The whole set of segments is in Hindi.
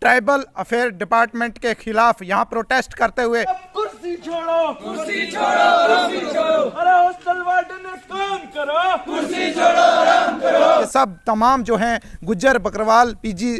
ट्राइबल अफेयर डिपार्टमेंट के खिलाफ यहाँ प्रोटेस्ट करते हुए कुर्सी छोड़ो, कुर्सी छोड़ो, कुर्सी छोड़ो, अरे हॉस्टल वार्डन ने काम करो, कुर्सी छोड़ो, आराम करो। ये सब तमाम जो हैं गुज्जर बकरवाल पीजी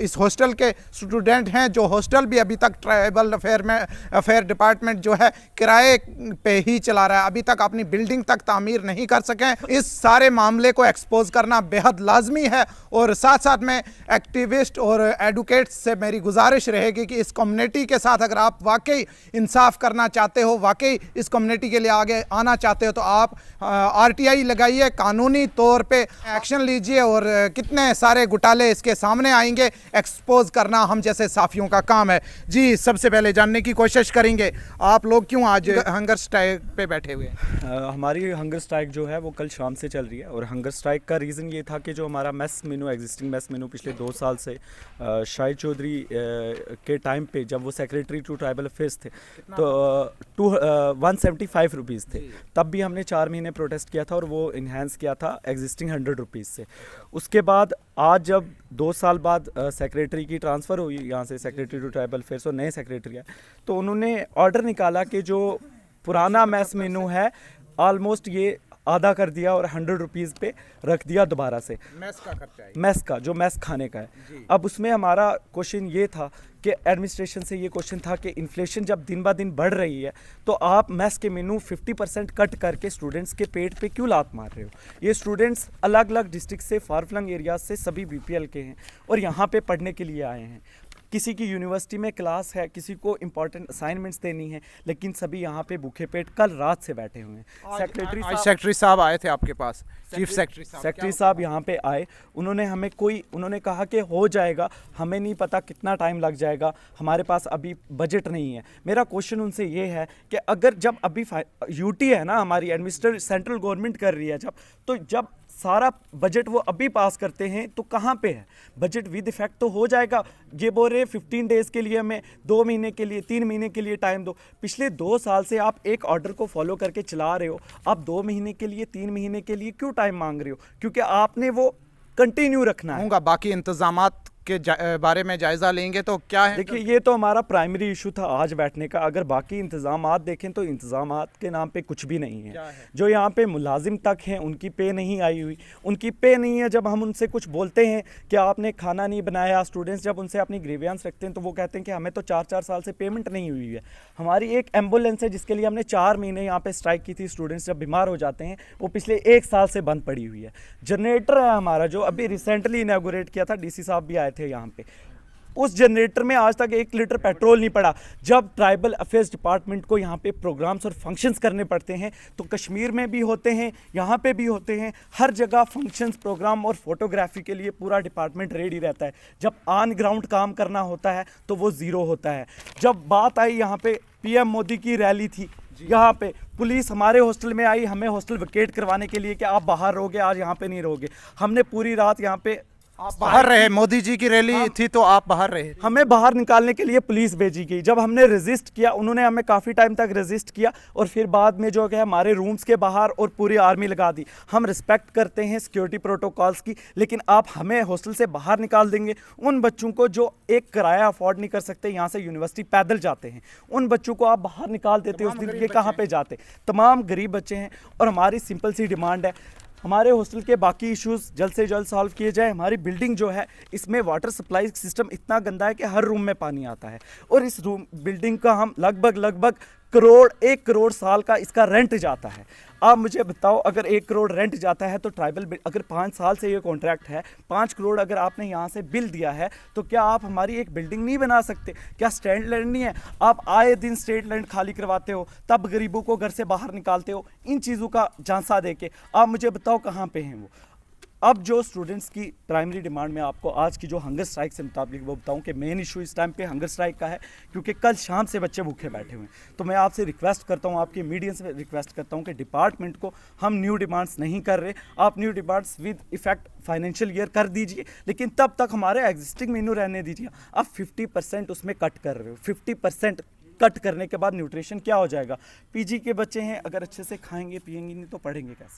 इस हॉस्टल के स्टूडेंट हैं, जो हॉस्टल भी अभी तक ट्राइबल अफेयर डिपार्टमेंट जो है किराए पे ही चला रहा है, अभी तक अपनी बिल्डिंग तक तामीर नहीं कर सके। इस सारे मामले को एक्सपोज करना बेहद लाजमी है और साथ साथ में एक्टिविस्ट और एडवोकेट्स से मेरी गुजारिश रहेगी कि इस कम्युनिटी के साथ अगर आप वाकई इंसाफ करना चाहते हो, वाकई इस कम्युनिटी के लिए आगे आना चाहते हो, तो आप आरटीआई लगाइए, कानूनी तौर पे एक्शन लीजिए और कितने सारे घोटाले इसके सामने आएंगे, एक्सपोज करना हम जैसे साफियों का काम है। जी, सबसे पहले जानने की कोशिश करेंगे आप लोग क्यों आज हंगर स्ट्राइक पे बैठे हुए हैं? हमारी हंगर स्ट्राइक जो है वो कल शाम से चल रही है और हंगर स्ट्राइक का रीज़न ये था कि जो हमारा मेस मेनू एग्जिस्टिंग मेस मेनू पिछले 2 साल से शाहिद चौधरी के टाइम पे जब वो सेक्रेटरी टू ट्राइबल अफेयर्स थे तो 175 रुपीज़ थे। तब भी हमने 4 महीने प्रोटेस्ट किया था और वो इन्हेंस किया था एग्जिस्टिंग 100 रुपीज़ से। उसके बाद आज जब 2 साल बाद सेक्रेटरी की ट्रांसफ़र हुई यहाँ से सेक्रेटरी टू ट्राइबल अफेयर्स और नए सेक्रेटरी आए, तो उन्होंने ऑर्डर निकाला कि जो पुराना मैस मेनू है ऑलमोस्ट ये आधा कर दिया और 100 रुपीज़ पे रख दिया दोबारा से। मैस का खर्चा है, मैस का जो मैस खाने का है। अब उसमें हमारा क्वेश्चन ये था कि एडमिनिस्ट्रेशन से ये क्वेश्चन था कि इन्फ्लेशन जब दिन ब दिन बढ़ रही है तो आप मैस के मेनू 50% कट करके स्टूडेंट्स के पेट पे क्यों लात मार रहे हो? ये स्टूडेंट्स अलग अलग डिस्ट्रिक्ट से फार फ्लंग एरियाज से सभी बीपीएल के हैं और यहाँ पे पढ़ने के लिए आए हैं। किसी की यूनिवर्सिटी में क्लास है, किसी को इंपॉर्टेंट असाइनमेंट्स देनी है, लेकिन सभी यहाँ पे भूखे पेट कल रात से बैठे हुए हैं। सेक्रेटरी साहब आए थे आपके पास, चीफ सेक्रेटरी साहब यहाँ पे आए, उन्होंने कहा कि हो जाएगा, हमें नहीं पता कितना टाइम लग जाएगा, हमारे पास अभी बजट नहीं है। मेरा क्वेश्चन उनसे ये है कि अगर जब अभी यूटी है ना हमारी एडमिनिस्ट्रेशन सेंट्रल गवर्नमेंट कर रही है जब सारा बजट वो अभी पास करते हैं तो कहाँ पे है बजट? विद इफेक्ट तो हो जाएगा। ये बोल रहे 15 डेज़ के लिए, हमें 2 महीने के लिए 3 महीने के लिए टाइम दो। पिछले 2 साल से आप एक ऑर्डर को फॉलो करके चला रहे हो, आप 2 महीने के लिए 3 महीने के लिए क्यों टाइम मांग रहे हो? क्योंकि आपने वो कंटिन्यू रखना है। बाकी इंतजामात के बारे में जायजा लेंगे तो क्या है? देखिए, ये तो हमारा प्राइमरी इशू था आज बैठने का। अगर बाकी इंतजामात देखें तो इंतजामात के नाम पे कुछ भी नहीं है। जो यहाँ पे मुलाजिम तक हैं उनकी पे नहीं आई हुई, उनकी पे नहीं है। जब हम उनसे कुछ बोलते हैं कि आपने खाना नहीं बनाया, स्टूडेंट्स जब उनसे अपनी ग्रीवियंस रखते हैं तो वो कहते हैं कि हमें तो 4-4 साल से पेमेंट नहीं हुई है। हमारी एक एम्बुलेंस है जिसके लिए हमने 4 महीने यहाँ पे स्ट्राइक की थी, स्टूडेंट्स जब बीमार हो जाते हैं, वो पिछले 1 साल से बंद पड़ी हुई है। जनरेटर है हमारा जो अभी रिसेंटली इनॉग्रेट किया था, डीसी साहब भी आए थे यहाँ पे, उस जनरेटर में आज तक 1 लीटर पेट्रोल नहीं पड़ा। जब ट्राइबल अफेयर्स डिपार्टमेंट को यहाँ पे प्रोग्राम्स और फंक्शंस करने पड़ते हैं तो कश्मीर में भी होते हैं, यहाँ पे भी होते हैं, हर जगह फंक्शंस, प्रोग्राम और फोटोग्राफी के लिए पूरा डिपार्टमेंट रेडी रहता है। जब ऑन ग्राउंड काम करना होता है तो वो ज़ीरो होता है। जब बात आई यहाँ पे पीएम मोदी की रैली थी, यहाँ पे पुलिस हमारे हॉस्टल में आई हमें हॉस्टल वेकेट करवाने के लिए कि आप बाहर रहोगे, आज यहाँ पे नहीं रहोगे। हमने पूरी रात यहाँ पे बाहर रहे, मोदी जी की रैली थी तो आप बाहर रहे। हमें बाहर निकालने के लिए पुलिस भेजी गई। जब हमने रेजिस्ट किया, उन्होंने हमें काफ़ी टाइम तक रेजिस्ट किया और फिर बाद में जो है हमारे रूम्स के बाहर और पूरी आर्मी लगा दी। हम रिस्पेक्ट करते हैं सिक्योरिटी प्रोटोकॉल्स की, लेकिन आप हमें हॉस्टल से बाहर निकाल देंगे। उन बच्चों को जो एक किराया अफोर्ड नहीं कर सकते, यहाँ से यूनिवर्सिटी पैदल जाते हैं, उन बच्चों को आप बाहर निकाल देते उस दिन ये कहाँ पर जाते? तमाम गरीब बच्चे हैं और हमारी सिंपल सी डिमांड है, हमारे हॉस्टल के बाकी इश्यूज़ जल्द से जल्द सॉल्व किए जाए। हमारी बिल्डिंग जो है इसमें वाटर सप्लाई सिस्टम इतना गंदा है कि हर रूम में पानी आता है और इस बिल्डिंग का हम लगभग 1 करोड़ साल का इसका रेंट जाता है। आप मुझे बताओ, अगर 1 करोड़ रेंट जाता है तो ट्राइबल अगर 5 साल से ये कॉन्ट्रैक्ट है, 5 करोड़ अगर आपने यहाँ से बिल दिया है तो क्या आप हमारी एक बिल्डिंग नहीं बना सकते? क्या स्टैंड लैंड नहीं है? आप आए दिन स्टेट लैंड खाली करवाते हो, तब गरीबों को घर से बाहर निकालते हो इन चीज़ों का झांसा दे के। आप मुझे बताओ कहाँ पे हैं वो? अब जो स्टूडेंट्स की प्राइमरी डिमांड में आपको आज की जो हंगर स्ट्राइक से मुताबिक वो बताऊं कि मेन इशू इस टाइम पे हंगर स्ट्राइक का है, क्योंकि कल शाम से बच्चे भूखे बैठे हुए हैं। तो मैं आपसे रिक्वेस्ट करता हूं, आपके मीडिया से रिक्वेस्ट करता हूं कि डिपार्टमेंट को हम न्यू डिमांड्स नहीं कर रहे, आप new demands with effect financial year कर दीजिए, लेकिन तब तक हमारे एग्जिस्टिंग मेनू रहने दीजिए। आप 50% उसमें कट कर रहे हो। 50% कट करने के बाद न्यूट्रिशन क्या हो जाएगा? पीजी के बच्चे हैं, अगर अच्छे से खाएंगे पिएंगे नहीं तो पढ़ेंगे कैसे?